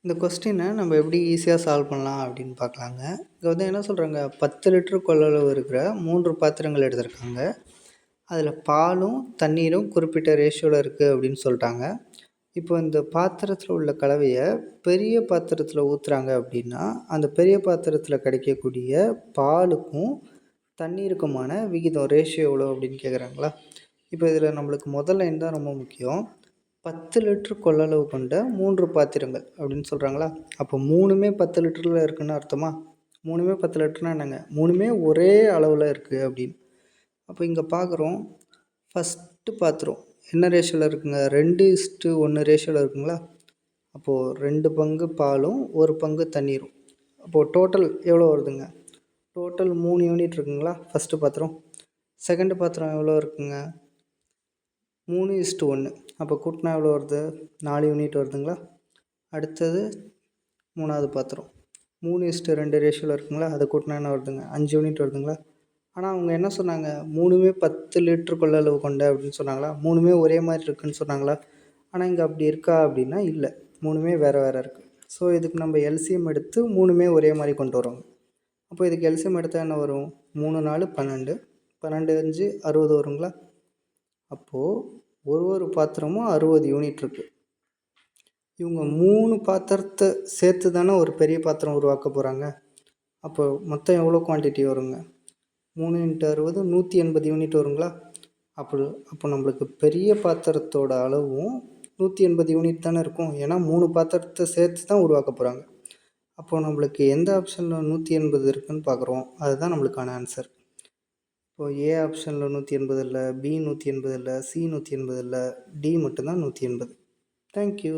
இந்த கொஸ்டினை நம்ம எப்படி ஈஸியாக சால்வ் பண்ணலாம் அப்படின்னு பார்க்கலாங்க. இங்கே வந்து என்ன சொல்கிறாங்க, 10 லிட்டர் கொள்ளளவு இருக்கிற 3 பாத்திரங்கள் எடுத்திருக்காங்க. அதில் பாலும் தண்ணீரும் குறிப்பிட்ட ரேஷியோவில் இருக்குது அப்படின்னு சொல்லிட்டாங்க. இப்போ இந்த பாத்திரத்தில் உள்ள கலவையை பெரிய பாத்திரத்தில் ஊற்றுறாங்க அப்படின்னா, அந்த பெரிய பாத்திரத்தில் கிடைக்கக்கூடிய பாலுக்கும் தண்ணீருக்குமான விகிதம் ரேஷியோ எவ்வளோ அப்படின்னு கேட்குறாங்களா. இப்போ இதில் நம்மளுக்கு முதல் லைன் தான் ரொம்ப முக்கியம். 10 லிட்டர் கொள்ளளவு கொண்ட 3 பாத்திரங்கள் அப்படின்னு சொல்கிறாங்களா. அப்போ 3மே 10 லிட்டரில் இருக்குன்னு அர்த்தமா? 3மே 10 லிட்டர்னா என்னங்க? 3மே ஒரே அளவில் இருக்குது அப்படின்னு. அப்போ இங்கே பார்க்குறோம், ஃபஸ்ட்டு பாத்திரம் என்ன ரேஷியோவில் இருக்குங்க? 2:1 ரேஷியோவில் இருக்குங்களா. அப்போது 2 பங்கு பாலும் 1 பங்கு தண்ணீரும். அப்போது டோட்டல் எவ்வளோ வருதுங்க? டோட்டல் 3 யூனிட் இருக்குங்களா ஃபஸ்ட்டு பாத்திரம். செகண்டு பாத்திரம் எவ்வளோ இருக்குங்க? 3:1. அப்போ கூட்டினா எவ்வளோ வருது? 4 யூனிட் வருதுங்களா. அடுத்தது 3வது பாத்திரம் 3:2 ரேஷியோவில் இருக்குங்களா. அதை கூட்டினா என்ன வருதுங்க? 5 யூனிட் வருதுங்களா. ஆனால் அவங்க என்ன சொன்னாங்க? 3மே 10 லிட்டர் கொள்ளளவு கொண்ட அப்படின்னு சொன்னாங்களா. 3மே ஒரே மாதிரி இருக்குதுன்னு சொன்னாங்களா. ஆனால் இங்கே அப்படி இருக்கா அப்படின்னா இல்லை, 3மே வேறு வேறு இருக்குது. ஸோ இதுக்கு நம்ம எல்சிஎம் எடுத்து 3மே ஒரே மாதிரி கொண்டு வரோங்க. அப்போ இதுக்கு எல்சிஎம் எடுத்தால் என்ன வரும்? 3 4 12, 12 5 60 வருங்களா. அப்போது ஒரு பாத்திரமும் 60 யூனிட் இருக்குது. இவங்க 3 பாத்திரத்தை சேர்த்து தானே ஒரு பெரிய பாத்திரம் உருவாக்க போகிறாங்க. அப்போ மொத்தம் எவ்வளோ குவான்டிட்டி வருங்க? 3 × 60 180 யூனிட் வருங்களா. அப்போ நம்மளுக்கு பெரிய பாத்திரத்தோட அளவும் 180 யூனிட் தானே இருக்கும். ஏன்னா 3 பாத்திரத்தை சேர்த்து தான் உருவாக்க போகிறாங்க. அப்போது நம்மளுக்கு எந்த ஆப்ஷனில் 180 இருக்குதுன்னு பார்க்குறோம். அதுதான் நம்மளுக்கான ஆன்சர். இப்போது ஏ ஆப்ஷனில் 180 இல்லை, பி 180 இல்லை, சி 180 இல்லை, டி மட்டும்தான் 180. தேங்க்யூ.